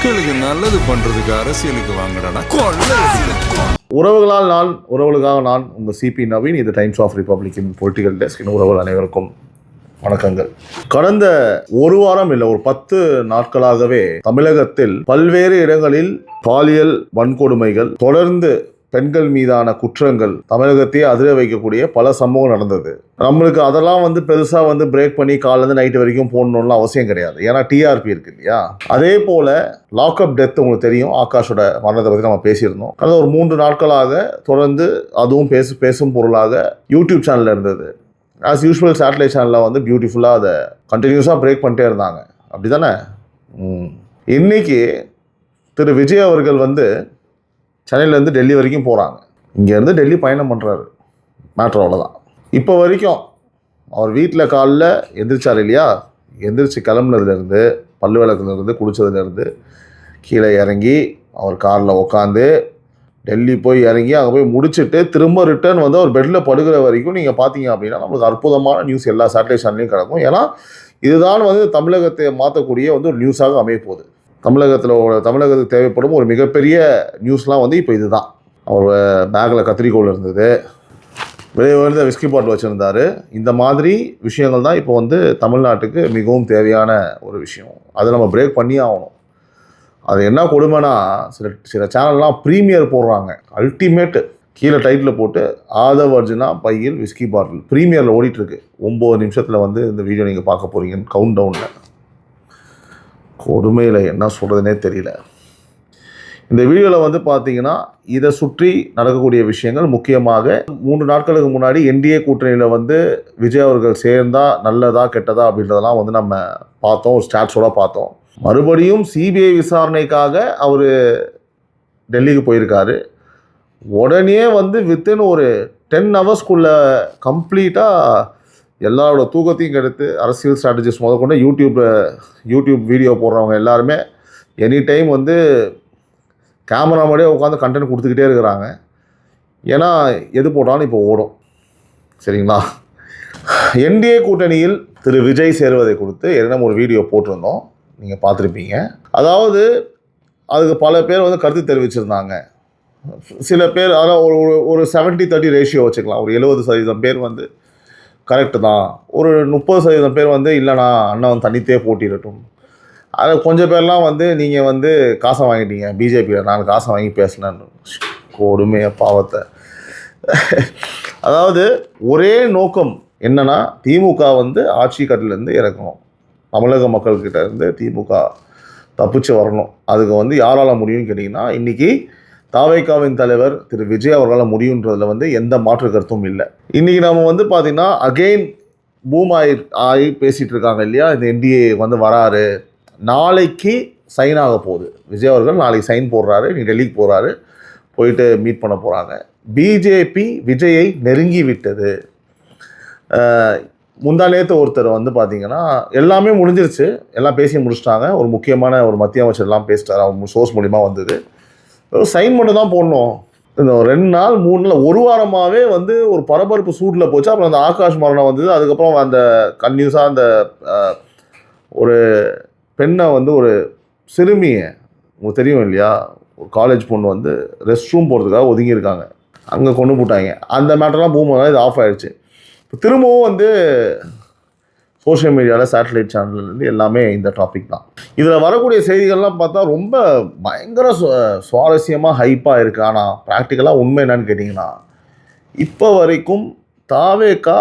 மக்களுக்கு நல்லது பண்றதுக்கு அரசியலுக்கு வாங்கடா உறவுகளுக்காக நான் உங்கள் சிபி நவீன். இது டைம்ஸ் ஆஃப் ரிப்பப்ளிக்கின் பொலிட்டிக்கல் டெஸ்கின் உறவுகள் அனைவருக்கும் வணக்கங்கள். கடந்த ஒரு வாரம் இல்லை, ஒரு 10 நாட்களாகவே தமிழகத்தில் பல்வேறு இடங்களில் பாலியல் வன்கொடுமைகள், தொடர்ந்து பெண்கள் மீதான குற்றங்கள் தமிழகத்தையே அதிர வைக்கக்கூடிய பல சம்பவம் நடந்தது. நம்மளுக்கு அதெல்லாம் பெருசாக பிரேக் பண்ணி காலையிலேருந்து நைட்டு வரைக்கும் போடணும்னு அவசியம் கிடையாது. ஏன்னா டிஆர்பி இருக்கு இல்லையா. அதே போல் லாக்அப் டெத் உங்களுக்கு தெரியும், ஆகாஷோட மரணத்தை பற்றி நம்ம பேசியிருந்தோம். கடந்த ஒரு 3 நாட்களாக தொடர்ந்து அதுவும் பேசும் பொருளாக யூடியூப் சேனலில் இருந்தது. ஆஸ் யூஷுவல் சேட்டலைட் சேனலில் பியூட்டிஃபுல்லாக அதை கண்டினியூஸாக பிரேக் பண்ணிட்டே இருந்தாங்க. அப்படி தானே? இன்னைக்கு திரு விஜய் அவர்கள் சென்னையிலேருந்து டெல்லி வரைக்கும் போகிறாங்க. இங்கேருந்து டெல்லி பயணம் பண்ணுறாரு. மேட்ரு அவ்வளோதான். இப்போ வரைக்கும் அவர் வீட்டில் காலில் எந்திரிச்சார் இல்லையா, எந்திரிச்சு கிளம்புனதுலேருந்து, பல்லு விளக்குலேருந்து, குளித்ததுலேருந்து கீழே இறங்கி அவர் காரில் உட்காந்து டெல்லி போய் இறங்கி அங்கே போய் முடிச்சுட்டு திரும்ப ரிட்டர்ன் அவர் பெட்டில் படுகிற வரைக்கும் நீங்கள் பார்த்தீங்க அப்படின்னா நம்மளுக்கு அற்புதமான நியூஸ் எல்லா சேட்டலைட் சேனல்லையும் கிடக்கும். ஏன்னா இதுதான் தமிழகத்தை மாற்றக்கூடிய ஒரு நியூஸாக அமைய போகுது. தமிழகத்துக்கு தேவைப்படும் ஒரு மிகப்பெரிய நியூஸ்லாம் இப்போ இதுதான். அவர் பேக்கில் கத்திரிக்கோள் இருந்தது, விலை உயர்ந்த விஸ்கி பாட்டில் வச்சுருந்தார். இந்த மாதிரி விஷயங்கள் தான் இப்போ தமிழ்நாட்டுக்கு மிகவும் தேவையான ஒரு விஷயம். அதை நம்ம பிரேக் பண்ணி ஆகணும். அது என்ன கொடுமைனா, சில சேனல்லாம் ப்ரீமியர் போடுறாங்க. அல்டிமேட்டு கீழே டைட்டில் போட்டு ஆதவ் அர்ஜுனா பையில் விஸ்கி பாட்டில் ப்ரீமியரில் ஓடிட்டுருக்கு. 9 நிமிஷத்தில் இந்த வீடியோ நீங்கள் பார்க்க போகிறீங்கன்னு கவுண்ட் டவுனில். கொடுமையில் என்ன சொல்கிறதுனே தெரியல. இந்த வீடியோவில் பார்த்தீங்கன்னா இதை சுற்றி நடக்கக்கூடிய விஷயங்கள், முக்கியமாக 3 நாட்களுக்கு முன்னாடி என்டிஏ கூட்டணியில் விஜய் அவர்கள் சேர்ந்தா நல்லதா கெட்டதா அப்படின்றதெல்லாம் நம்ம பார்த்தோம், ஒரு ஸ்டாட்ஸோட பார்த்தோம். மறுபடியும் சிபிஐ விசாரணைக்காக அவர் டெல்லிக்கு போயிருக்காரு. உடனே வித்தின் ஒரு 10 ஹவர்ஸ்க்குள்ளே கம்ப்ளீட்டாக எல்லாரோட தூக்கத்தையும் கெடுத்து அரசியல் ஸ்ட்ராட்டஜிஸ்ட் முதற்கொண்டு யூடியூப் வீடியோ போடுறவங்க எல்லாருமே எனி டைம் கேமரா மாதிரியே உட்காந்து கண்டென்ட் கொடுத்துக்கிட்டே இருக்கிறாங்க. ஏன்னா எது போட்டாலும் இப்போ ஓடும். சரிங்களா? என்டிஏ கூட்டணியில் திரு விஜய் சேருவதை கொடுத்து ஏற்கனவே ஒரு வீடியோ போட்டிருந்தோம், நீங்கள் பார்த்துருப்பீங்க. அதாவது அதுக்கு பல பேர் கருத்து தெரிவிச்சிருந்தாங்க. சில பேர் அதாவது ஒரு 70-30 ரேஷியோ வச்சுக்கலாம். ஒரு 70% பேர் கரெக்டு தான், ஒரு 30% பேர் இல்லைண்ணா அண்ணன் தனித்தே போட்டிடட்டும். அது கொஞ்சம் பேர்லாம் நீங்கள் காசை வாங்கிட்டீங்க பிஜேபியில், நான் காசை வாங்கி பேசினேன்னு. கொடுமைய பாவத்தை. அதாவது ஒரே நோக்கம் என்னன்னா, திமுக ஆட்சி கட்டிலேருந்து இறக்கணும், தமிழக மக்கள்கிட்ட இருந்து திமுக தப்பிச்சு வரணும். அதுக்கு யாரால் முடியும்னு கேட்டிங்கன்னா, இன்றைக்கி தாவேகாவின் தலைவர் திரு விஜய் அவர்களால் முடியுன்றதில் எந்த மாற்று கருத்தும் இல்லை. இன்றைக்கி நம்ம பார்த்திங்கன்னா அகெயின் பூம் ஆகி பேசிகிட்டு இருக்காங்க இல்லையா. இந்த என்டிஏ வராரு, நாளைக்கு சைன் ஆக போகுது. விஜய் அவர்கள் நாளைக்கு சைன் போடுறாரு, நீ டெல்லிக்கு போகிறாரு, போயிட்டு மீட் பண்ண போகிறாங்க. பிஜேபி விஜயை நெருங்கி விட்டது. முந்தா நேற்று ஒருத்தர் பார்த்திங்கன்னா எல்லாமே முடிஞ்சிருச்சு, எல்லாம் பேசி முடிச்சிட்டாங்க. ஒரு முக்கியமான ஒரு மத்திய அமைச்சர் எல்லாம் பேசிட்டார், அவங்க சோர்ஸ் மூலிமா வந்தது. சைன் மட்டும் தான் போடணும். இந்த 2 நாள் 3 நாள் ஒரு வாரமாகவே ஒரு பரபரப்பு சூட்டில் போச்சு. அப்புறம் அந்த ஆகாஷ் மரணம் வந்தது. அதுக்கப்புறம் அந்த கன்யூஸாக அந்த ஒரு பெண்ணை ஒரு சிறுமியை, உங்களுக்கு தெரியும் இல்லையா, ஒரு காலேஜ் பொண்ணு ரெஸ்ட் ரூம் போகிறதுக்காக ஒதுங்கியிருக்காங்க, அங்கே கொண்டு போட்டாங்க. அந்த மேட்டர்லாம் போகும்போது இது ஆஃப் ஆகிடுச்சு. இப்போ திரும்பவும் சோஷியல் மீடியாவில் சேட்டலைட் சேனல்லேருந்து எல்லாமே இந்த டாபிக் தான். இதில் வரக்கூடிய செய்திகள்லாம் பார்த்தா ரொம்ப பயங்கர சுவாரஸ்யமாக ஹைப்பாக இருக்குது. ஆனால் ப்ராக்டிக்கலாக உண்மை என்னன்னு கேட்டிங்கன்னா, இப்போ வரைக்கும் தாவேகா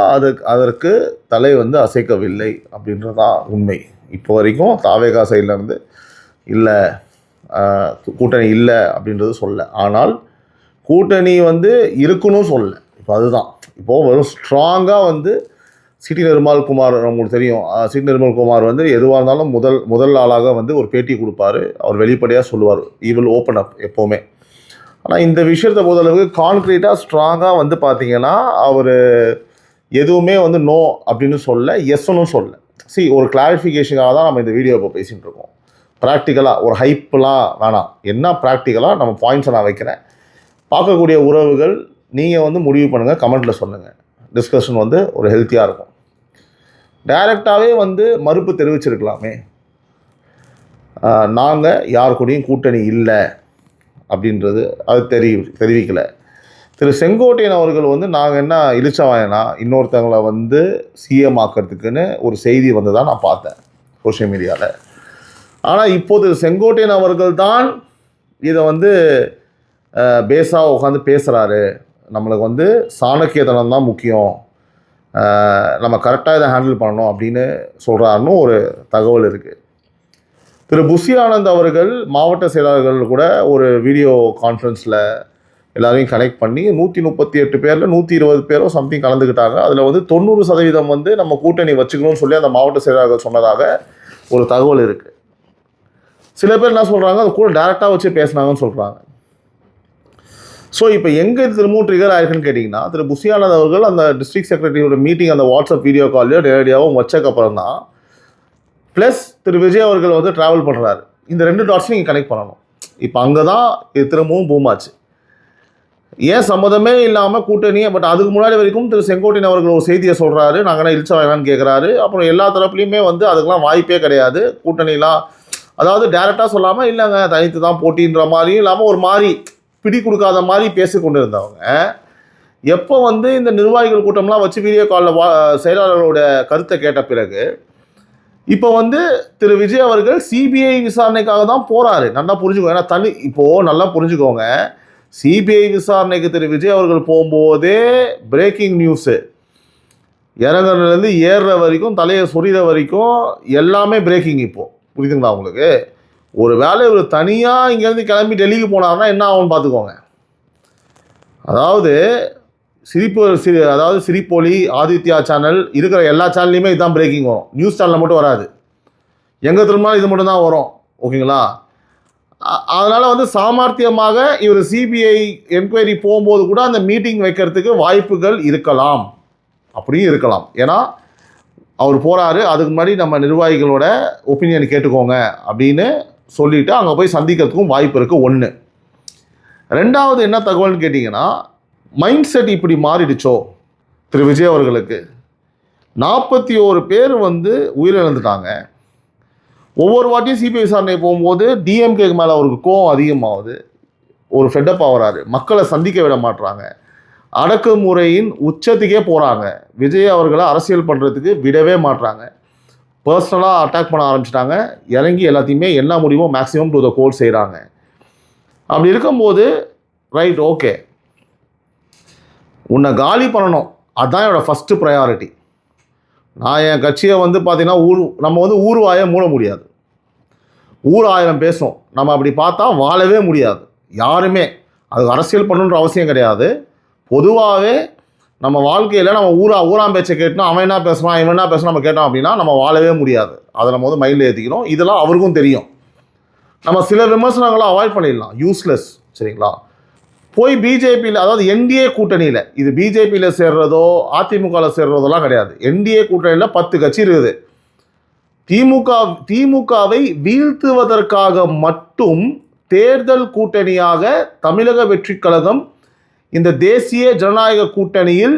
அதற்கு தலை அசைக்கவில்லை அப்படின்றதான் உண்மை. இப்போ வரைக்கும் தாவேகா சைட்லேருந்து இல்லை, கூட்டணி இல்லை அப்படின்றது சொல்ல. ஆனால் கூட்டணி இருக்கணும் சொல்ல. இப்போ அதுதான் இப்போது வெறும் ஸ்ட்ராங்காக சிடி நிர்மல் குமார், உங்களுக்கு தெரியும், சிடி நிர்மல் குமார் எதுவாக இருந்தாலும் முதல் ஆளாக ஒரு பேட்டி கொடுப்பார். அவர் வெளிப்படையாக சொல்லுவார், ஈ வில் ஓப்பன் அப் எப்போவுமே. ஆனால் இந்த விஷயத்தை பொறுத்தளவுக்கு கான்க்ரீட்டாக ஸ்ட்ராங்காக பார்த்தீங்கன்னா அவர் எதுவுமே நோ அப்படின்னு சொல்ல, எஸ்ன்னு சொல்ல. ஒரு கிளாரிஃபிகேஷனாக தான் நம்ம இந்த வீடியோ இப்போ பேசிகிட்டு இருக்கோம். ப்ராக்டிக்கலாக ஒரு ஹைப்லாம் வேணாம், என்ன ப்ராக்டிக்கலாக நம்ம பாயிண்ட்ஸை நான் வைக்கிறேன். பார்க்கக்கூடிய உறவுகள் நீங்கள் முடிவு பண்ணுங்கள், கமெண்ட்டில் சொல்லுங்கள். டிஸ்கஷன் ஒரு ஹெல்த்தியாக இருக்கும். டைரெக்டாகவே மறுப்பு தெரிவிச்சிருக்கலாமே. நாங்கள் யார் கூடயும் கூட்டணி இல்லை அப்படின்றது அது தெரிவிக்கலை. திரு செங்கோட்டையன் அவர்கள் வந்து நாங்கள் என்ன இழிச்சவாயனா இன்னொருத்தவங்களை வந்து சிஎம் ஆக்கிறதுக்குன்னு ஒரு செய்தி வந்து தான் நான் பார்த்தேன் சோஷியல் மீடியாவில். ஆனால் இப்போது செங்கோட்டையன் அவர்கள் தான் இதை வந்து பேஸாக உட்காந்து பேசுகிறாரு. நம்மளுக்கு வந்து சாணக்கியத்தனம் தான் முக்கியம், நம்ம கரெக்டாக இதை ஹேண்டில் பண்ணணும் அப்படின்னு சொல்கிறாருன்னு ஒரு தகவல் இருக்குது. திரு புஷி ஆனந்த் அவர்கள் மாவட்ட செயலாளர்கள் கூட ஒரு வீடியோ கான்ஃபரன்ஸில் எல்லாரையும் கனெக்ட் பண்ணி 138 பேரில் 120 பேரோ சம்திங் கலந்துக்கிட்டாங்க. அதில் வந்து 90% வந்து நம்ம கூட்டணி வச்சுக்கணும்னு சொல்லி அந்த மாவட்ட செயலாளர்கள் சொன்னதாக ஒரு தகவல் இருக்குது. சில பேர் என்ன சொல்கிறாங்க, அது கூட டேரெக்டாக வச்சு பேசினாங்கன்னு சொல்கிறாங்க. ஸோ இப்போ எங்கே திரும்பவும் ட்ரிகர் ஆயிருக்குன்னு கேட்டிங்கன்னா, திரு புஷி ஆனந்த் அவர்கள் அந்த டிஸ்ட்ரிக்ட் செக்ரட்டரியோட மீட்டிங் அந்த வாட்ஸ்அப் வீடியோ கால்லையோ நேரடியாகவும் வச்சக்கப்புறம் தான் ப்ளஸ் திரு விஜய் அவர்கள் வந்து ட்ராவல் பண்ணுறாரு. இந்த 2 டாட்ஸையும் நீங்கள் கனெக்ட் பண்ணணும். இப்போ அங்கே தான் இது திரும்பவும் பூமாச்சு. ஏன் சம்மதமே இல்லாமல் கூட்டணியை, பட் அதுக்கு முன்னாடி வரைக்கும் திரு செங்கோட்டையன் அவர்கள் ஒரு செய்தியை சொல்கிறாரு, நாங்கள் இழிச்ச வேணான்னு கேட்குறாரு. அப்புறம் எல்லா தரப்புலையுமே வந்து அதுக்கெலாம் வாய்ப்பே கிடையாது, கூட்டணிலாம் அதாவது டேரெக்டாக சொல்லாமல் இல்லைங்க தனித்து தான் போட்டின்ற மாதிரியும் இல்லாமல் ஒரு மாதிரி பிடி கொடுக்காத மாதிரி பேசி கொண்டு இருந்தவங்க எப்போ வந்து இந்த நிர்வாகிகள் கூட்டம்லாம் வச்சு வீடியோ காலில் செயலாளர்களோட கருத்தை கேட்ட பிறகு இப்போ வந்து திரு விஜய் அவர்கள் சிபிஐ விசாரணைக்காக தான் போகிறாரு. நல்லா புரிஞ்சுக்கோங்க. ஏன்னா இப்போது நல்லா புரிஞ்சுக்கோங்க, சிபிஐ விசாரணைக்கு திரு விஜய் அவர்கள் போகும்போதே பிரேக்கிங் நியூஸு இறங்குறதுலேருந்து ஏறுற வரைக்கும் தலையை சொறிகிற வரைக்கும் எல்லாமே பிரேக்கிங். இப்போது புரியுதுங்களா உங்களுக்கு? ஒரு வேளை இவர் தனியாக இங்கேருந்து கிளம்பி டெல்லிக்கு போனார்னா என்ன ஆகும்னு பார்த்துக்கோங்க. அதாவது சிரிப்பொலி, ஆதித்யா சேனல் இருக்கிற எல்லா சேனல்லையுமே இதுதான் பிரேக்கிங் வரும். நியூஸ் சேனலில் மட்டும் வராது. எங்கே திரும்பினாலும் இது மட்டும் தான் வரும். ஓகேங்களா? அதனால் வந்து சாமர்த்தியமாக இவர் சிபிஐ என்கொயரி போகும்போது கூட அந்த மீட்டிங் வைக்கிறதுக்கு வாய்ப்புகள் இருக்கலாம், அப்படியும் இருக்கலாம். ஏன்னா அவர் போகிறாரு, அதுக்கு முன்னாடி நம்ம நிர்வாகிகளோட ஒப்பீனியன் கேட்டுக்கோங்க அப்படின்னு சொல்லிவிட்டு அங்கே போய் சந்திக்கிறதுக்கும் வாய்ப்பு இருக்குது. 1. 2வது என்ன தகவல்னு கேட்டிங்கன்னா, மைண்ட் செட் இப்படி மாறிடுச்சோ திரு விஜய் அவர்களுக்கு. 41 பேர் வந்து உயிரிழந்துட்டாங்க. ஒவ்வொரு வாட்டியும் சிபிஐ விசாரணை போகும்போது டிஎம்கேக்கு மேலே அவருக்கு கோவம் அதிகமாகுது, ஒரு ஃபெட்டப் ஆகிறாரு, மக்களை சந்திக்க விட மாட்டுறாங்க, அடக்குமுறையின் உச்சத்துக்கே போகிறாங்க. விஜய் அவர்களை அரசியல் பண்ணுறதுக்கு விடவே மாட்டுறாங்க, பர்சனலாக அட்டாக் பண்ண ஆரம்பிச்சிட்டாங்க, இறங்கி எல்லாத்தையுமே என்ன முடியுமோ மேக்ஸிமம் டு த கோல் செய்கிறாங்க. அப்படி இருக்கும்போது ரைட், ஓகே, உன்னை காலி பண்ணணும், அதுதான் என்னோடய ஃபஸ்ட்டு ப்ரையாரிட்டி. நான் என் கட்சியை வந்து பார்த்திங்கன்னா நம்ம வந்து ஊர்வாயை மூட முடியாது. ஊர் 1000 பேசும், நம்ம அப்படி பார்த்தா வாழவே முடியாது யாருமே. அதுக்கு அரசியல் பண்ணணுன்ற அவசியம் கிடையாது. பொதுவாகவே நம்ம வாழ்க்கையில் நம்ம ஊராம் பேச்சை கேட்டோம், அவன் என்ன பேசுகிறான் இவன் என்ன பேசுகிறான் நம்ம கேட்டோம் அப்படின்னா நம்ம வாழவே முடியாது. அதை நம்ம வந்து மைண்டில் ஏற்றிக்கணும். இதெல்லாம் அவருக்கும் தெரியும். நம்ம சில விமர்சனங்களை அவாய்ட் பண்ணிடலாம், யூஸ்லெஸ். சரிங்களா? போய் பிஜேபியில், அதாவது என்டிஏ கூட்டணியில், இது பிஜேபியில் சேர்றதோ அதிமுகவில் சேர்றதெல்லாம் கிடையாது. என்டிஏ கூட்டணியில் 10 கட்சி இருக்குது. திமுகவை வீழ்த்துவதற்காக மட்டும் தேர்தல் கூட்டணியாக தமிழக வெற்றி கழகம் இந்த தேசிய ஜனநாயக கூட்டணியில்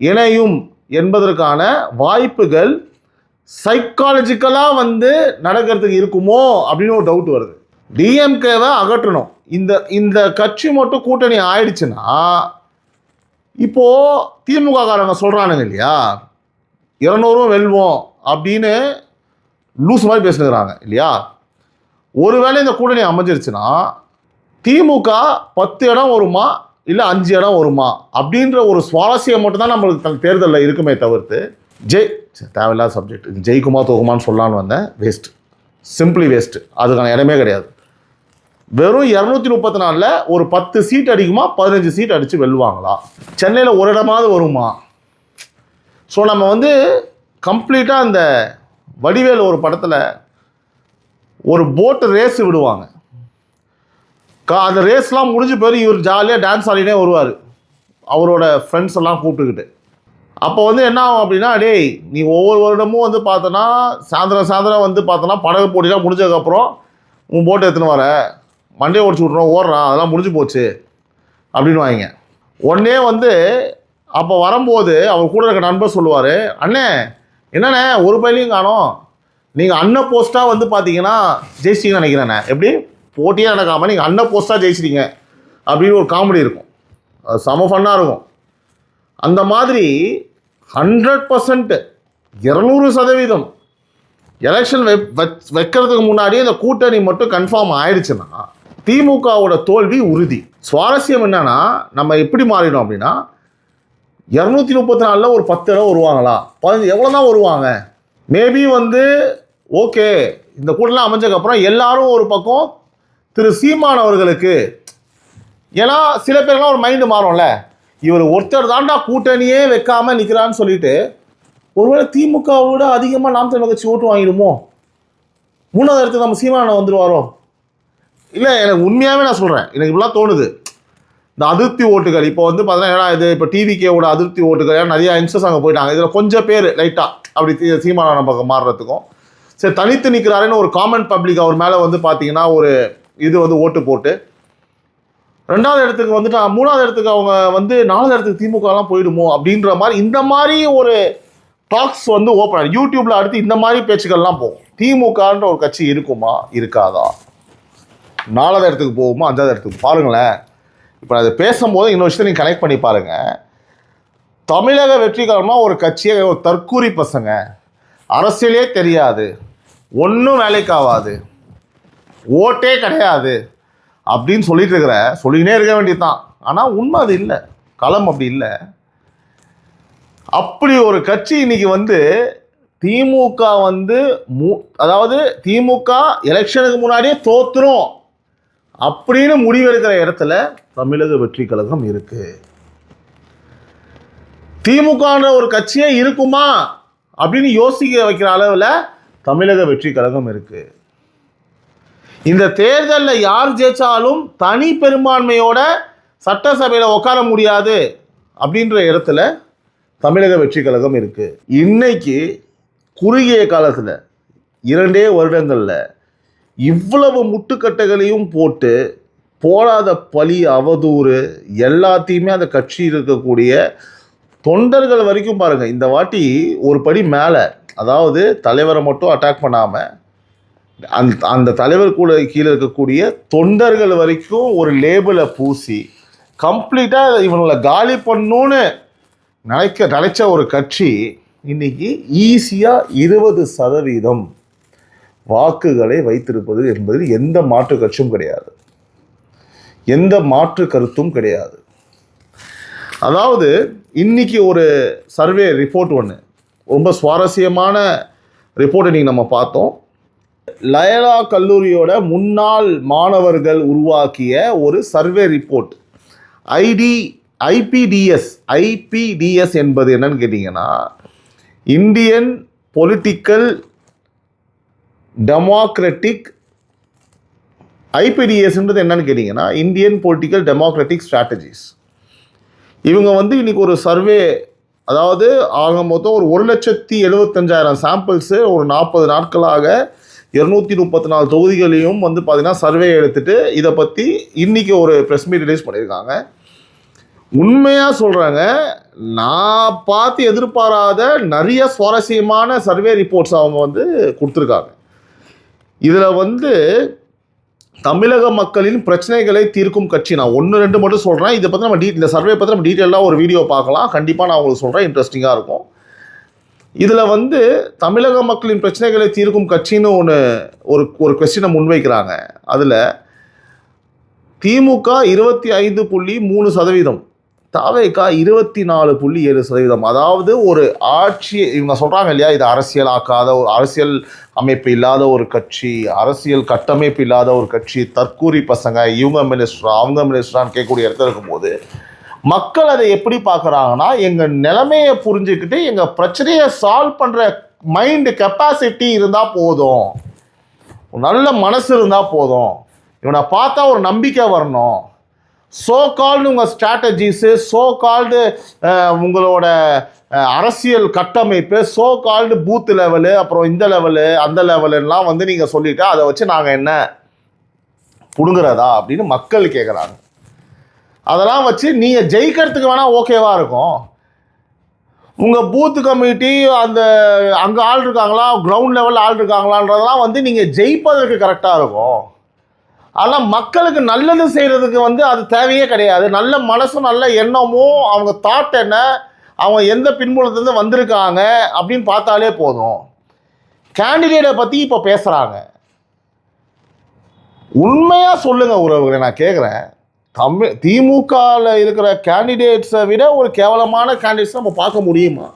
இணையும் என்பதற்கான வாய்ப்புகள் சைக்காலஜிக்கலாக வந்து நடக்கிறதுக்கு இருக்குமோ அப்படின்னு ஒரு டவுட் வருது. டிஎம்கேவை அகற்றணும். இந்த கட்சி மட்டும் கூட்டணி ஆயிடுச்சுன்னா இப்போது திமுக காரங்க சொல்கிறானுங்க இல்லையா, 200 வெல்வோம் அப்படின்னு லூஸ் மாதிரி பேசுகிறாங்க இல்லையா. ஒருவேளை இந்த கூட்டணி அமைஞ்சிருச்சுன்னா திமுக 10 இடம் வருமா இல்லை 5 இடம் வருமா அப்படின்ற ஒரு சுவாரஸ்யம் மட்டும்தான் நம்மளுக்கு தேர்தலில் இருக்குமே தவிர்த்து தேவையில்லாத சப்ஜெக்ட். ஜெயிக்குமா தோகுமான்னு சொல்லலான்னு வந்தேன், வேஸ்ட், சிம்பிளி வேஸ்ட்டு. அதுக்கான இடமே கிடையாது. வெறும் 234ல் ஒரு 10 சீட் அடிக்குமா, 15 சீட் அடித்து வெல்லுவாங்களா? சென்னையில் ஒரு இடமாவது வருமா? ஸோ நம்ம வந்து கம்ப்ளீட்டாக அந்த வடிவேலு ஒரு படத்தில் ஒரு போட்டு ரேஸ் விடுவாங்க. அந்த ரேஸ்லாம் முடிஞ்ச பிறகு இவர் ஜாலியாக டான்ஸ் ஆடினே வருவார் அவரோட ஃப்ரெண்ட்ஸ் எல்லாம் கூப்பிட்டுக்கிட்டு. அப்போ வந்து என்ன ஆகும் அப்படின்னா, டேய் நீ ஒவ்வொரு வருடமும் வந்து பார்த்தோன்னா சாயந்தரம் வந்து பார்த்தோன்னா படகு போட்டிலாம் முடிஞ்சதுக்கப்புறம் உன் போட்டு எடுத்துன்னு வர மண்டே ஓடிச்சு விட்றோம் ஓடுறான், அதெல்லாம் முடிஞ்சு போச்சு அப்படின்னு வாங்க. உடனே வந்து அப்போ வரும்போது அவர் கூட இருக்க நண்பர் சொல்லுவார், அண்ணே என்னண்ணே ஒரு பையிலையும் காணோம், நீங்கள் அன்ன போஸ்ட்டாக வந்து பார்த்தீங்கன்னா ஜெயிச்சிங்கன்னு நினைக்கிறேண்ணே. எப்படி போட்டியாக நடக்காமல் நீங்கள் அன்ன போஸ்ட்டாக ஜெயிச்சிட்டீங்க அப்படின்னு ஒரு காமெடி இருக்கும். அது செம ஃபன்னாக இருக்கும். அந்த மாதிரி 100% 200% எலெக்ஷன் வைக்கிறதுக்கு முன்னாடியே இந்த கூட்டணி மட்டும் கன்ஃபார்ம் ஆயிடுச்சுன்னா திமுகவோட தோல்வி உறுதி. சுவாரஸ்யம் என்னன்னா, நம்ம எப்படி மாறிடும் அப்படின்னா 234 ஒரு 10 இடம் வருவாங்களா, 15 எவ்வளோ தான் வருவாங்க. மேபி வந்து ஓகே, இந்த கூட்டணி அமைஞ்சதுக்கப்புறம் எல்லாரும் ஒரு பக்கம் திரு சீமான் அவர்களுக்கு, ஏன்னா சில பேர்லாம் ஒரு மைண்டு மாறும்ல, இவர் ஒருத்தர் தாண்டா கூட்டணியே வைக்காம நிற்கிறான்னு சொல்லிட்டு ஒருவேளை திமுகவோட அதிகமாக நாம் தமிழர் கட்சி ஓட்டு வாங்கிடுமோ, 3வது இடத்துக்கு நம்ம சீமானை வந்துடுவாரோ. இல்லை, எனக்கு உண்மையாகவே நான் சொல்கிறேன், எனக்கு இப்படிலாம் தோணுது. இந்த அதிருப்தி ஓட்டுகள் இப்போ வந்து பார்த்தீங்கன்னா, இது இப்போ டிவிகேவோட அதிருப்தி ஓட்டுகள் நிறைய யங்ஸ்டர்ஸ் அங்கே போயிட்டாங்க. இதில் கொஞ்சம் பேர் லைட்டாக அப்படி சீமானை பக்கம் மாறுறதுக்கும் சரி தனித்து நிற்கிறாருன்னு ஒரு காமன் பப்ளிக் அவர் மேலே வந்து பார்த்தீங்கன்னா ஒரு இது வந்து ஓட்டு போட்டு 2வது இடத்துக்கு வந்துட்டு 3வது இடத்துக்கு அவங்க வந்து 4வது இடத்துக்கு திமுகலாம் போயிடுமோ அப்படின்ற மாதிரி இந்த மாதிரி ஒரு டாக்ஸ் வந்து ஓப்பன் யூடியூப்ல அடுத்து இந்த மாதிரி பேச்சுக்கள்லாம் போகும். திமுகன்ற ஒரு கட்சி இருக்குமா இருக்காதா, 4வது இடத்துக்கு போகுமா 5வது இடத்துக்கு பாருங்களேன். இப்போ அதை பேசும்போது இன்னொரு விஷயத்தை நீங்கள் கனெக்ட் பண்ணி பாருங்க. தமிழக வெற்றிகரமாக ஒரு கட்சியை ஒரு தற்கூரி பசங்க, அரசியலே தெரியாது, ஒன்றும் வேலைக்கு ஆகாது, ஓட்டே கிடையாது அப்படின்னு சொல்லிக்கினே இருக்க வேண்டியது தான். ஆனால் உண்மை அது இல்லை, களம் அப்படி இல்லை. அப்படி ஒரு கட்சி இன்னைக்கு வந்து திமுக வந்து அதாவது திமுக எலெக்ஷனுக்கு முன்னாடியே தோத்துரும் அப்படின்னு முடிவெடுக்கிற இடத்துல தமிழக வெற்றி கழகம் இருக்கு. திமுகன்ற ஒரு கட்சியே இருக்குமா அப்படின்னு யோசிக்க வைக்கிற அளவில் தமிழக வெற்றி கழகம் இருக்கு. இந்த தேர்தலில் யார் ஜெயிச்சாலும் தனி பெரும்பான்மையோட சட்டசபையில் உட்கார முடியாது அப்படின்ற இடத்துல தமிழக வெற்றி கழகம் இருக்கு. இன்னைக்கு குறுகிய காலத்தில் 2 வருடங்களில் இவ்வளவு முட்டுக்கட்டைகளையும் போட்டு போடாத பழி அவதூறு எல்லாத்தையுமே அந்த கட்சி இருக்கக்கூடிய தொண்டர்கள் வரைக்கும் பாருங்க. இந்த வாட்டி ஒரு படி மேலே, அதாவது தலைவரை மட்டும் அட்டாக் பண்ணாமல் அந்த தலைவர் கூட கீழே இருக்கக்கூடிய தொண்டர்கள் வரைக்கும் ஒரு லேபிளை பூசி கம்ப்ளீட்டாக இவங்களை காலி பண்ணணும்னு நினைச்ச ஒரு கட்சி இன்னைக்கு ஈஸியாக 20% வாக்குகளை வைத்திருப்பது என்பது எந்த மாற்று கட்சியும் கிடையாது, எந்த மாற்று கருத்தும் கிடையாது. அதாவது இன்னைக்கு ஒரு சர்வே ரிப்போர்ட் ஒன்று, ரொம்ப சுவாரஸ்யமான ரிப்போர்ட்டை நீங்கள் நம்ம பார்த்தோம். லயலா கல்லூரியோட முன்னாள் மாணவர்கள் உருவாக்கிய ஒரு சர்வே ரிப்போர்ட். ஐபிடிஎஸ் என்பது என்னன்னு கேட்டிங்கன்னா, இந்தியன் பொலிட்டிக்கல் டெமோக்ராட்டிக், ஐபிடிஎஸ்ன்றது என்னன்னு கேட்டிங்கன்னா இந்தியன் பொலிட்டிக்கல் டெமோக்ராட்டிக் ஸ்ட்ராட்டஜிஸ். இவங்க வந்து இன்னைக்கு ஒரு சர்வே, அதாவது ஆக மொத்தம் ஒரு 1,75,000 சாம்பிள்ஸு ஒரு 40 நாட்களாக 234 தொகுதிகளையும் வந்து பார்த்தீங்கன்னா சர்வே எடுத்துகிட்டு இதை பற்றி இன்றைக்கி ஒரு ப்ரெஸ் மீட் ரிலீஸ் பண்ணியிருக்காங்க. உண்மையாக சொல்கிறாங்க, நான் பார்த்து எதிர்பாராத நிறைய சுவாரஸ்யமான சர்வே ரிப்போர்ட்ஸ் அவங்க வந்து கொடுத்துருக்காங்க. இதில் வந்து தமிழக மக்களின் பிரச்சனைகளை தீர்க்கும் கட்சி, நான் 1-2 மட்டும் சொல்கிறேன். இதை பற்றி நம்ம இந்த சர்வே பற்றி நம்ம டீட்டெயிலாக ஒரு வீடியோ பார்க்கலாம், கண்டிப்பாக நான் உங்களுக்கு சொல்கிறேன், இன்ட்ரெஸ்டிங்காக இருக்கும். இதில் வந்து தமிழக மக்களின் பிரச்சனைகளை தீர்க்கும் கட்சின்னு ஒரு கொஸ்டினை முன்வைக்கிறாங்க. அதில் திமுக 25.3%, தவேகா 24.7%. அதாவது ஒரு ஆட்சி, இவங்க சொல்கிறாங்க இல்லையா, இது அரசியலாக்காத ஒரு அரசியல் அமைப்பு இல்லாத ஒரு கட்சி, அரசியல் கட்டமைப்பு இல்லாத ஒரு கட்சி, தற்கூரி பசங்க, இவங்க மினிஸ்டரா அவங்க மினிஸ்டரான்னு கேட்கக்கூடிய இடத்துல இருக்கும்போது மக்கள் அதை எப்படி பார்க்குறாங்கன்னா, எங்கள் நிலைமையை புரிஞ்சுக்கிட்டு எங்கள் பிரச்சனையை சால்வ் பண்ணுற மைண்டு கெப்பாசிட்டி இருந்தால் போதும், நல்ல மனசு இருந்தால் போதும், இவனை பார்த்தா ஒரு நம்பிக்கை வரணும், சோ கால்டு உங்கள் ஸ்ட்ராட்டஜிஸு, சோ கால்டு உங்களோட அரசியல் கட்டமைப்பு, சோ கால்டு பூத் லெவலு, அப்புறம் இந்த லெவலு அந்த லெவலுலாம் வந்து நீங்கள் சொல்லிவிட்டு அதை வச்சு நாங்கள் என்ன பிடுங்குறதா அப்படின்னு மக்கள் கேட்குறாங்க. அதெல்லாம் வச்சு நீங்கள் ஜெயிக்கிறதுக்கு வேணால் ஓகேவாக இருக்கும், உங்கள் பூத்து கமிட்டி அந்த அங்கே ஆள் இருக்காங்களா, கிரவுண்ட் லெவலில் ஆள் இருக்காங்களான்றதெல்லாம் வந்து நீங்கள் ஜெயிப்பதற்கு கரெக்டாக இருக்கும். ஆனால் மக்களுக்கு நல்லது செய்கிறதுக்கு அது தேவையே கிடையாது. நல்ல மனசும் நல்ல எண்ணமும் அவங்க தாட் என்ன, அவங்க எந்த பின்புலத்துலேருந்து வந்திருக்காங்க அப்படின்னு பார்த்தாலே போதும். கேண்டிடேட்டை பற்றி இப்போ பேசுகிறாங்க. உண்மையாக சொல்லுங்கள் உறவுகளை, நான் கேட்குறேன். திமுகவில் இருக்கிற கேண்டிடேட்ஸை விட ஒரு கேவலமான கேண்டிடேட்ஸ் நம்ம பார்க்க முடியுமா?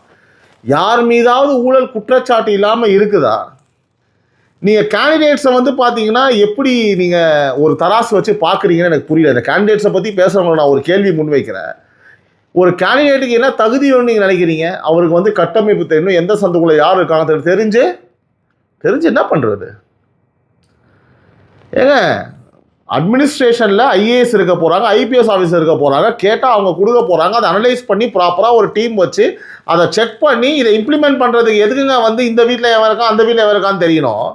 யார் மீதாவது ஊழல் குற்றச்சாட்டு இல்லாமல் இருக்குதா? நீங்கள் கேண்டிடேட்ஸை பார்த்தீங்கன்னா எப்படி நீங்கள் ஒரு தராசு வச்சு பார்க்குறீங்கன்னு எனக்கு புரியல. இந்த கேண்டிடேட்ஸை பற்றி பேசுகிறவங்க நான் ஒரு கேள்வி முன்வைக்கிறேன். ஒரு கேண்டிடேட்டுக்கு என்ன தகுதி வேணும்னு நீங்கள் நினைக்கிறீங்க? அவருக்கு கட்டமைப்பு தெரியணும், எந்த சந்துக்குள்ளே யார் இருக்காங்க தெரிஞ்சு என்ன பண்ணுறது? ஏங்க, அட்மினிஸ்ட்ரேஷனில் ஐஏஎஸ் இருக்க போகிறாங்க, ஐபிஎஸ் ஆஃபீஸர் இருக்க போகிறாங்க, கேட்டால் அவங்க கொடுக்க போகிறாங்க. அதை அனலைஸ் பண்ணி ப்ராப்பராக ஒரு டீம் வச்சு அதை செக் பண்ணி இதை இம்ப்ளிமெண்ட் பண்ணுறதுக்கு எதுக்குங்க இந்த வீட்டில் எவன் இருக்கான், அந்த வீட்டில் எவன் இருக்கான்னு தெரியணும்.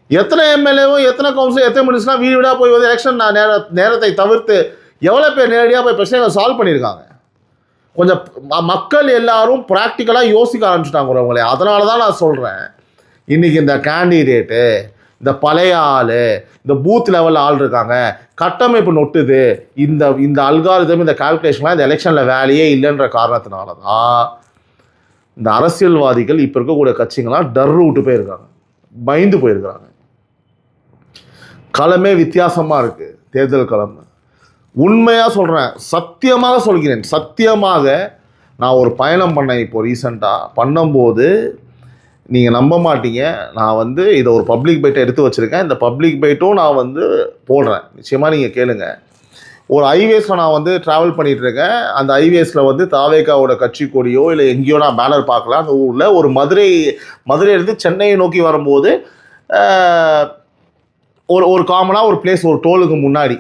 எத்தனை எம்எல்ஏவும் எத்தனை கவுன்சிலர் எத்தனை மினிஸ்டர்லாம் வீடு வீடாக போய் எலெக்ஷன் நேரத்தை தவிர்த்து எவ்வளோ பேர் நேரடியாக போய் பிரச்சனைகளை சால்வ் பண்ணியிருக்காங்க. கொஞ்சம் மக்கள் எல்லாரும் ப்ராக்டிக்கலாக யோசிக்க ஆரம்பிச்சிட்டாங்க உறவுங்களே. அதனால தான் நான் சொல்கிறேன், இன்றைக்கி இந்த கேண்டிடேட்டு, இந்த பழைய ஆள், இந்த பூத் லெவலில் ஆள் இருக்காங்க, கட்டமைப்பு நொட்டுது, இந்த அல்காரிதம், இந்த கால்குலேஷன்லாம் இந்த எலெக்ஷனில் வேலையே இல்லைன்ற காரணத்தினால தான் இந்த அரசியல்வாதிகள் இப்போ இருக்கக்கூடிய கட்சிங்களாம் டர்ரு விட்டு போயிருக்காங்க, பயந்து போயிருக்காங்க. களமே வித்தியாசமாக இருக்குது தேர்தல் களம். உண்மையாக சொல்கிறேன், சத்தியமாக சொல்கிறேன், சத்தியமாக. நான் ஒரு பயணம் பண்ணேன் இப்போ ரீசெண்டாக. பண்ணும்போது நீங்கள் நம்ப மாட்டீங்க, நான் இதை ஒரு பப்ளிக் பைட்டை எடுத்து வச்சுருக்கேன். இந்த பப்ளிக் பைட்டும் நான் போடுறேன், நிச்சயமாக நீங்கள் கேளுங்க. ஒரு ஹைவேஸில் நான் ட்ராவல் பண்ணிகிட்ருக்கேன். அந்த ஹைவேஸில் தாவேகாவோட கட்சி கொடியோ இல்லை எங்கேயோ நான் பேனர் பார்க்கலாம். அந்த ஊரில் ஒரு மதுரையிலேருந்து சென்னையை நோக்கி வரும்போது ஒரு காமனாக ஒரு பிளேஸ், ஒரு டோலுக்கு முன்னாடி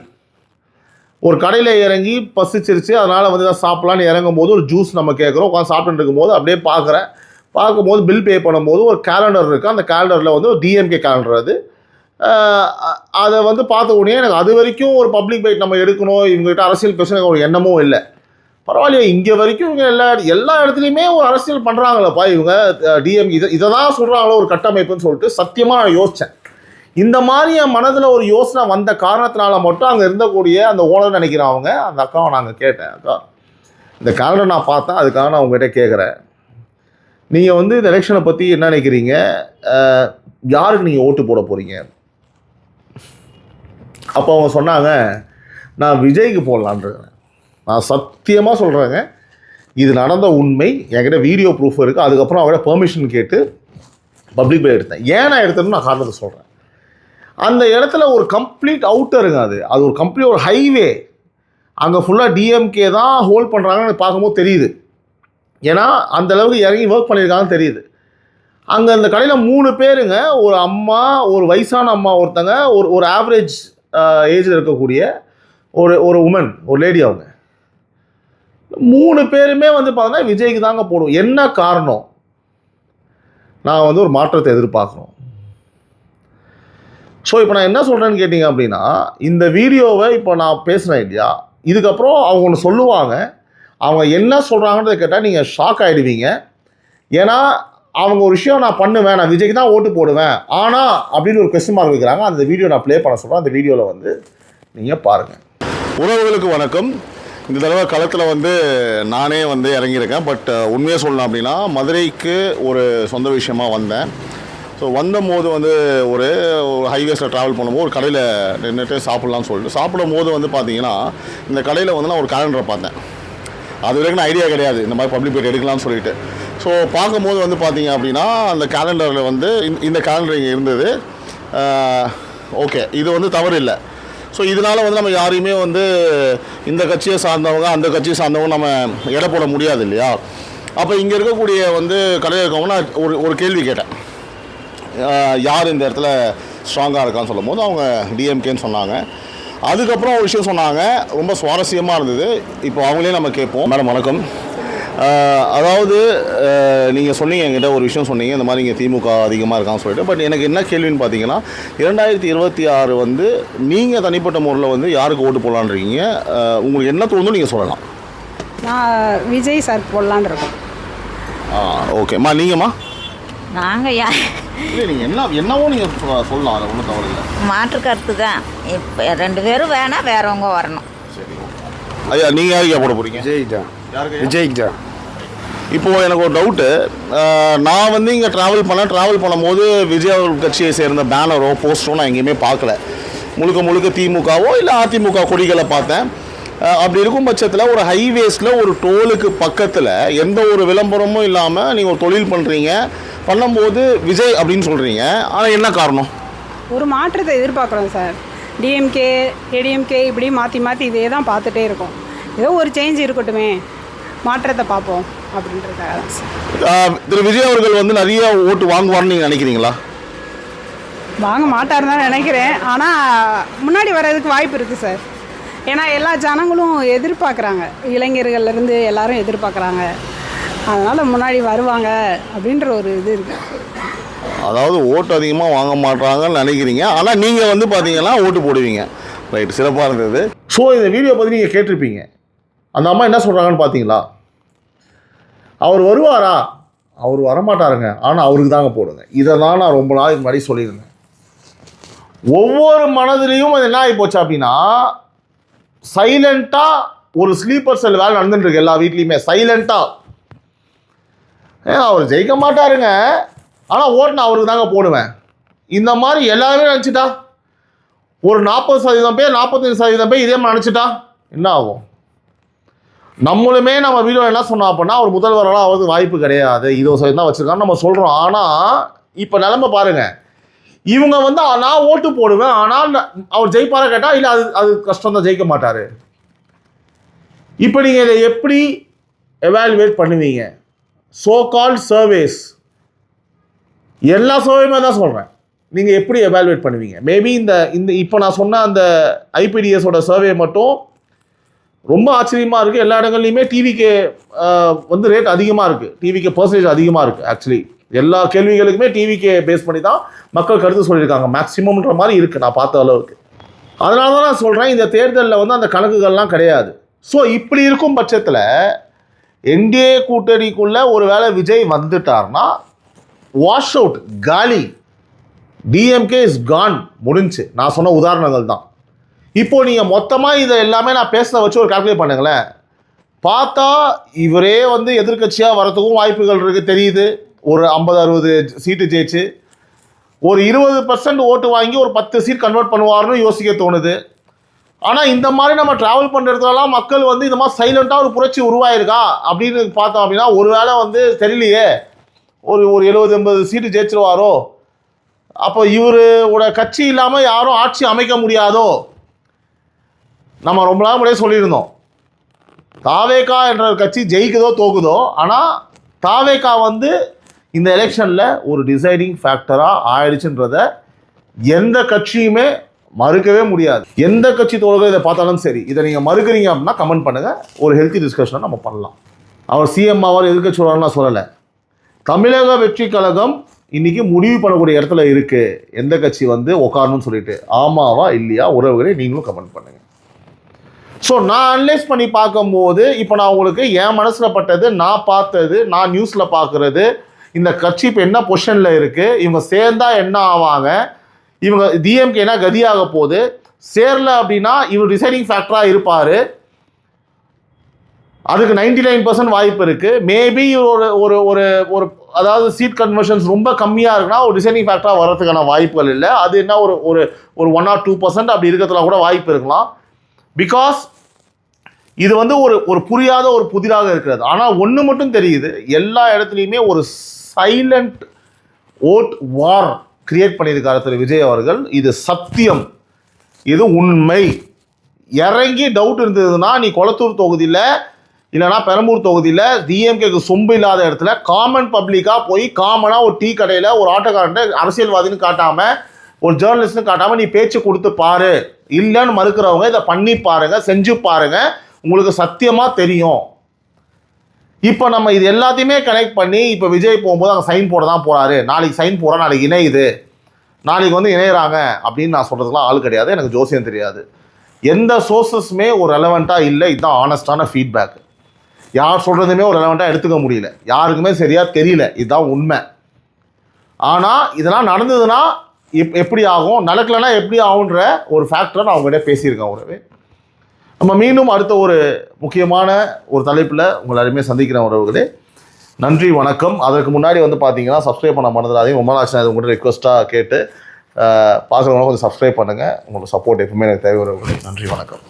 ஒரு கடையில் இறங்கி பசிச்சிருச்சு, அதனால் தான் சாப்பிட்லான்னு இறங்கும்போது ஒரு ஜூஸ் நம்ம கேட்குறோம். உட்காந்து சாப்பிட்டு இருக்கும்போது அப்படியே பார்க்கும்போது பில் பே பண்ணும்போது ஒரு கேலண்டர் இருக்குது. அந்த கேலண்டரில் ஒரு டிஎம்கே கேலண்டர். அதை பார்த்த உடனே எனக்கு அது வரைக்கும் ஒரு பப்ளிக் பைட் நம்ம எடுக்கணும், இவங்ககிட்ட அரசியல் பிரச்சனை ஒரு எண்ணமும் இல்லை. பரவாயில்லையே, இங்கே வரைக்கும் இவங்க எல்லா இடத்துலையுமே ஒரு அரசியல் பண்ணுறாங்களப்பா இவங்க. டிஎம்கே இதை தான் சொல்கிறாங்களோ ஒரு கட்டமைப்புன்னு சொல்லிட்டு சத்தியமாக நான் யோசித்தேன். இந்த மாதிரி என் மனதில் ஒரு யோசனை வந்த காரணத்தினால மட்டும் அங்கே இருந்தக்கூடிய அந்த ஓனர் நினைக்கிறவங்க அந்த அக்காவை நாங்கள் கேட்டேன், அக்கா இந்த கேலண்டர் நான் பார்த்தேன், அதுக்காக நான் உங்கள்கிட்ட கேட்குறேன், நீங்கள் இந்த எலெக்ஷனை பற்றி என்ன நினைக்கிறீங்க, யாருக்கு நீங்கள் ஓட்டு போட போகிறீங்க? அப்போ அவங்க சொன்னாங்க, நான் விஜய்க்கு போடலான்றேன். நான் சத்தியமாக சொல்கிறேங்க, இது நடந்த உண்மை, என்கிட்ட வீடியோ ப்ரூஃப் இருக்குது. அதுக்கப்புறம் அவங்கள்ட்ட பெர்மிஷன் கேட்டு பப்ளிக் பை எடுத்தேன். ஏன் நான் எடுத்தேன்னு நான் காரணத்தை சொல்கிறேன். அந்த இடத்துல ஒரு கம்ப்ளீட் அவுட்டருங்க, அது ஒரு கம்ப்ளீட் ஒரு ஹைவே. அங்கே ஃபுல்லாக டிஎம்கே தான் ஹோல்ட் பண்ணுறாங்கன்னு பார்க்கும்போது தெரியுது. ஏன்னா அந்தளவுக்கு இறங்கி ஒர்க் பண்ணியிருக்காங்கன்னு தெரியுது. அங்கே அந்த கடையில் 3 பேருங்க, ஒரு அம்மா, ஒரு வயசான அம்மா ஒருத்தங்க, ஒரு ஆவரேஜ் ஏஜில் இருக்கக்கூடிய ஒரு உமன், ஒரு லேடி. அவங்க 3 பேருமே பார்த்தீங்கன்னா விஜய்க்கு தாங்க போடுவோம். என்ன காரணம்? நான் ஒரு மாற்றத்தை எதிர்பார்க்குறோம். ஸோ இப்போ நான் என்ன சொல்கிறேன்னு கேட்டிங்க அப்படின்னா, இந்த வீடியோவை இப்போ நான் பேசுகிறேன் இல்லையா, இதுக்கப்புறம் அவங்க ஒன்று சொல்லுவாங்க. அவங்க என்ன சொல்கிறாங்கன்றதை கேட்டால் நீங்கள் ஷாக் ஆகிடுவீங்க. ஏன்னா அவங்க ஒரு விஷயம் நான் பண்ணுவேன், நான் விஜய்க்கு தான் ஓட்டு போடுவேன், ஆனால் அப்படின்னு ஒரு கொஸ்டின் மார்க் வைக்கிறாங்க. அந்த வீடியோ நான் ப்ளே பண்ண சொல்கிறேன். அந்த வீடியோவில் நீங்கள் பாருங்கள். உறவுகளுக்கு வணக்கம். இந்த தடவை களத்தில் நானே இறங்கியிருக்கேன். பட் உண்மையாக சொல்லணும் அப்படின்னா, மதுரைக்கு ஒரு சொந்த விஷயமாக வந்தேன். ஸோ வந்தபோது ஒரு ஹைவேஸில் ட்ராவல் பண்ணும்போது ஒரு கடையில் நின்றுட்டு சாப்பிட்லான்னு சொல்லிட்டு சாப்பிடும் போது பார்த்தீங்கன்னா, இந்த கடையில் நான் ஒரு கேலண்டரை பார்த்தேன். அது வரைக்கும் நான் ஐடியா கிடையாது இந்த மாதிரி பப்ளிக் பைட் எடுக்கலாம்னு சொல்லிட்டு. ஸோ பார்க்கும்போது பார்த்தீங்க அப்படின்னா, அந்த கேலண்டரில் இந்த கேலண்டர் இங்கே இருந்தது. ஓகே, இது தவறு இல்லை. ஸோ இதனால் நம்ம யாரையுமே இந்த கட்சியை சார்ந்தவங்க அந்த கட்சியை சார்ந்தவங்க நம்ம எடை போட முடியாது இல்லையா. அப்போ இங்கே இருக்கக்கூடிய கடையில் இருக்கவங்க நான் ஒரு கேள்வி கேட்டேன், யார் இந்த இடத்துல ஸ்ட்ராங்காக இருக்கான்னு சொல்லும் போது அவங்க டிஎம்கேன்னு சொன்னாங்க. அதுக்கப்புறம் ஒரு விஷயம் சொன்னாங்க, ரொம்ப சுவாரஸ்யமாக இருந்தது. இப்போ அவங்களே நம்ம கேட்போம். மேடம் வணக்கம். அதாவது நீங்கள் சொன்னீங்க, என்கிட்ட ஒரு விஷயம் சொன்னீங்க, இந்த மாதிரி இங்கே திமுக அதிகமாக இருக்கான்னு சொல்லிட்டு. பட் எனக்கு என்ன கேள்வின்னு பார்த்தீங்கன்னா, 2026 நீங்கள் தனிப்பட்ட முறையில் யாருக்கு ஓட்டு போடலான்றீங்க? உங்களுக்கு என்ன தோணுன்னு நீங்கள் சொல்லலாம். நான் விஜய் சார் போடலான்னு இருக்கோம். ஓகேம்மா. நீங்கம்மா? நாங்கள் இல்லை, நீங்கள் என்னவோ நீங்கள் சொல்லலாம், அதை ஒன்றும் தவறு இல்லை. மாற்று கருத்து தான். இப்போ 2 பேரும் வேணால் வேறவங்க வரணும். சரி, ஐயா நீங்கள் யாருக்கு போட போகிறீங்க? விஜய் தான். யாருக்கு? விஜய்க்கு தான். இப்போது எனக்கு ஒரு டவுட்டு. நான் வந்து இங்கே ட்ராவல் பண்ணும்போது விஜய் அவர்கள் கட்சியை சேர்ந்த பேனரோ போஸ்டரோ நான் எங்கேயுமே பார்க்கல. முழுக்க திமுகவோ இல்லை அதிமுக கொடிகளை பார்த்தேன். அப்படி இருக்கும் பட்சத்தில் ஒரு ஹைவேஸில் ஒரு டோலுக்கு பக்கத்தில் எந்த ஒரு விளம்பரமும் இல்லாமல் நீங்கள் ஒரு தொழில் பண்ணும்போது விஜய் அப்படின்னு சொல்கிறீங்க. ஆனால் என்ன காரணம்? ஒரு மாற்றத்தை எதிர்பார்க்குறோம் சார். டிஎம்கே ஏடிஎம்கே இப்படி மாற்றி இதே தான் பார்த்துட்டே இருக்கோம். ஏதோ ஒரு சேஞ்ச் இருக்கட்டுமே, மாற்றத்தை பார்ப்போம் அப்படின்றதுக்காக தான் சார். திரு விஜய் அவர்கள் வந்து நிறைய ஓட்டு வாங்குவார்னு நீங்கள் நினைக்கிறீங்களா? வாங்க மாட்டாருன்னு தான் நினைக்கிறேன். ஆனால் முன்னாடி வர்றதுக்கு வாய்ப்பு இருக்குது சார். ஏன்னா எல்லா ஜனங்களும் எதிர்பார்க்குறாங்க, இளைஞர்கள்லேருந்து எல்லாரும் எதிர்பார்க்குறாங்க. அதனால் முன்னாடி வருவாங்க அப்படின்ற ஒரு இது இருக்குது. அதாவது ஓட்டு அதிகமாக வாங்க மாட்டாங்கன்னு நினைக்கிறீங்க, ஆனால் நீங்கள் வந்து பார்த்தீங்கன்னா ஓட்டு போடுவீங்க. ரைட், சிறப்பாக இருந்தது. ஸோ இந்த வீடியோ பற்றி நீங்கள் கேட்டிருப்பீங்க. அந்த அம்மா என்ன சொல்கிறாங்கன்னு பார்த்தீங்களா? அவர் வருவாரா? அவர் வரமாட்டாருங்க, ஆனால் அவருக்கு தாங்க போடுங்க. இதை தான் நான் ரொம்ப நாளைக்கு முன்னாடி சொல்லியிருந்தேன். ஒவ்வொரு மனதிலையும் அது என்ன ஆகி போச்சு அப்படின்னா, சைலண்ட்டாக ஒரு ஸ்லீப்பர் செல் வேலை நடந்துட்டுருக்கு எல்லா வீட்லேயுமே. சைலண்ட்டாக அவர் ஜெயிக்க மாட்டாருங்க, ஆனால் ஓட்டு நான் அவருக்கு தாங்க போடுவேன். இந்த மாதிரி எல்லாருமே நினச்சிட்டா, ஒரு 40% பேர் 45% பேர் இதே மாதிரி நினச்சிட்டா என்ன ஆகும்? நம்மளுமே நம்ம வீடியோ என்ன சொன்னோம் அப்படின்னா, ஒரு முதல்வரெல்லாம் அவருக்கு வாய்ப்பு கிடையாது, 20% தான் வச்சுருக்கான்னு நம்ம சொல்கிறோம். ஆனால் இப்போ நிலைமை பாருங்கள், இவங்க வந்து நான் ஓட்டு போடுவேன், ஆனால் அவர் ஜெயிப்பார கேட்டால் இல்லை, அது கஷ்டம் தான், ஜெயிக்க மாட்டார். இப்போ நீங்கள் இதை எப்படி எவாலுவேட் பண்ணுவீங்க? சோ கால்ட் சர்வேஸ், எல்லா சர்வேமே தான் சொல்கிறேன், நீங்கள் எப்படி எவாலுவேட் பண்ணுவீங்க? மேபி இந்த இப்போ நான் சொன்ன அந்த ஐபிடிஎஸோட சர்வே மட்டும் ரொம்ப ஆச்சரியமாக இருக்குது. எல்லா இடங்கள்லையுமே டிவிக்கு வந்து ரேட் அதிகமாக இருக்குது, டிவிக்கு பர்சன்டேஜ் அதிகமாக இருக்குது. ஆக்சுவலி எல்லா கேள்விகளுக்குமே டிவிக்கு பேஸ் பண்ணி தான் மக்கள் கருத்து சொல்லியிருக்காங்க, மேக்ஸிமம்ன்ற மாதிரி இருக்குது நான் பார்த்த அளவுக்கு. அதனால தான் நான் சொல்கிறேன், இந்த தேர்தலில் வந்து அந்த கணக்குகள்லாம் கிடையாது. ஸோ இப்படி இருக்கும் பட்சத்தில் என்டிஏ கூட்டணிக்குள்ளே ஒரு வேளை விஜய் வந்துட்டார்னா வாஷ் அவுட், காலி, டிஎம்கே இஸ் கான், முடிஞ்சு. நான் சொன்ன உதாரணங்கள் தான். இப்போது நீங்கள் மொத்தமாக இதை எல்லாமே நான் பேசுகிறத வச்சு ஒரு கால்குலேட் பண்ணுங்களேன். பார்த்தா இவரே வந்து எதிர்கட்சியாக வரத்துக்கும் வாய்ப்புகள் இருக்குது தெரியுது. ஒரு 50-60 சீட்டு ஜெயிச்சு ஒரு 20% ஓட்டு வாங்கி ஒரு 10 சீட் கன்வெர்ட் பண்ணுவார்னு யோசிக்க தோணுது. ஆனால் இந்த மாதிரி நம்ம ட்ராவல் பண்ணுறதுலாம் மக்கள் வந்து இந்த மாதிரி சைலண்ட்டாக ஒரு புரட்சி உருவாயிருக்கா அப்படின்னு பார்த்தோம் அப்படின்னா, ஒரு வேளை வந்து தெரியலையே, ஒரு 70-80 சீட்டு ஜெயிச்சிருவாரோ, அப்போ இவரோட கட்சி இல்லாமல் யாரும் ஆட்சி அமைக்க முடியாதோ. நம்ம ரொம்ப நாள் முன்னாடியே சொல்லியிருந்தோம், தாவேகா என்ற கட்சி ஜெயிக்குதோ தோக்குதோ, ஆனால் தாவேகா வந்து இந்த எலெக்ஷனில் ஒரு டிசைடிங் ஃபேக்டராக ஆயிடுச்சுன்றத எந்த கட்சியுமே மறுக்கவே முடியாது. எந்த கட்சி தோல்வி இதை பார்த்தாலும் சரி, இதை நீங்கள் மறுக்கிறீங்க அப்படின்னா கமெண்ட் பண்ணுங்கள், ஒரு ஹெல்த்தி டிஸ்கஷனை நம்ம பண்ணலாம். அவர் சிஎம் ஆவார், எதிர்க்கட்சி சொல்கிறாருன்னு நான் சொல்லலை. தமிழக வெற்றி கழகம் இன்றைக்கி முடிவு பண்ணக்கூடிய இடத்துல இருக்குது எந்த கட்சி வந்து உட்காரணும்னு சொல்லிட்டு. ஆமாவா இல்லையா உறவுகளை நீங்களும் கமெண்ட் பண்ணுங்கள். ஸோ நான் அனலைஸ் பண்ணி பார்க்கும்போது இப்போ நான் உங்களுக்கு என் மனசில் பட்டது, நான் பார்த்தது, நான் நியூஸில் பார்க்குறது, இந்த கட்சி இப்போ என்ன பொசிஷனில் இருக்குது, இவங்க சேர்ந்தால் என்ன ஆவாங்க, இவங்க டிஎம்கே என்ன கதியாக போகுது, சேரல அப்படின்னா இவர் டிசைடிங் ஃபேக்டராக இருப்பார், அதுக்கு 99% வாய்ப்பு இருக்குது. மேபி ஒரு ஒரு ஒரு ஒரு அதாவது சீட் கன்வர்ஷன்ஸ் ரொம்ப கம்மியாக இருக்குன்னா ஒரு டிசைடிங் ஃபேக்டராக வர்றதுக்கான வாய்ப்புகள் இல்லை. அது என்ன ஒரு ஒரு ஒரு 1 or 2% அப்படி இருக்கிறதுல கூட வாய்ப்பு இருக்கலாம். பிகாஸ் இது வந்து ஒரு ஒரு புரியாத ஒரு புதிராக இருக்கிறது. ஆனால் ஒன்று மட்டும் தெரியுது, எல்லா இடத்துலையுமே ஒரு சைலண்ட் ஓட் வார் கிரியேட் பண்ணியிருக்காரு திரு விஜய் அவர்கள். இது சத்தியம், இது உண்மை. இறங்கி டவுட் இருந்ததுன்னா நீ கொளத்தூர் தொகுதியில் இல்லைனா பெரம்பூர் தொகுதியில் டிஎம்கேக்கு சொம்பு இல்லாத இடத்துல காமன் பப்ளிக்காக போய் காமனாக ஒரு டீ கடையில் ஒரு ஆட்டோக்காரன்ட்டு அரசியல்வாதின்னு காட்டாமல், ஒரு ஜேர்னலிஸ்ட்னு காட்டாமல் நீ பேச்சு கொடுத்து பாரு. இல்லைன்னு மறுக்கிறவங்க இதை பண்ணி பாருங்கள், செஞ்சு பாருங்கள், உங்களுக்கு சத்தியமாக தெரியும். இப்போ நம்ம இது எல்லாத்தையுமே கனெக்ட் பண்ணி இப்போ விஜய் போகும்போது அங்கே சைன் போட தான் போகிறாரு, நாளைக்கு சைன் போகிறோம், நாளைக்கு இணையுது, நாளைக்கு வந்து இணையிறாங்க அப்படின்னு நான் சொல்கிறதுலாம் ஆள் கிடையாது. எனக்கு ஜோசியம் தெரியாது, எந்த சோர்ஸஸுமே ஒரு ரெலவெண்ட்டாக இல்லை. இதுதான் ஆனஸ்டான ஃபீட்பேக். யார் சொல்கிறதுமே ஒரு ரெலவெண்ட்டாக எடுத்துக்க முடியல, யாருக்குமே சரியாக தெரியல, இதுதான் உண்மை. ஆனால் இதெல்லாம் நடந்ததுன்னா எப்படி ஆகும், நடக்கலைன்னா எப்படி ஆகுன்ற ஒரு ஃபேக்டரை நான் அவங்ககிட்ட பேசியிருக்கேன். உறவே நம்ம மீண்டும் அடுத்த ஒரு முக்கியமான ஒரு தலைப்பில் உங்களை எல்லாருமே சந்திக்கிறேன் உறவுகளே. நன்றி, வணக்கம். அதற்கு முன்னாடி வந்து பார்த்தீங்கன்னா சப்ஸ்கிரைப் பண்ண மறந்துடாதீங்க. ரொம்ப நாள் அது உங்கள்கிட்ட ரெக்வஸ்ட்டாக கேட்டு பார்க்குறவங்க கொஞ்சம் சப்ஸ்கிரைப் பண்ணுங்கள். உங்களோட சப்போர்ட் எப்பவுமே எனக்கு தேவை உறவுகளே. நன்றி, வணக்கம்.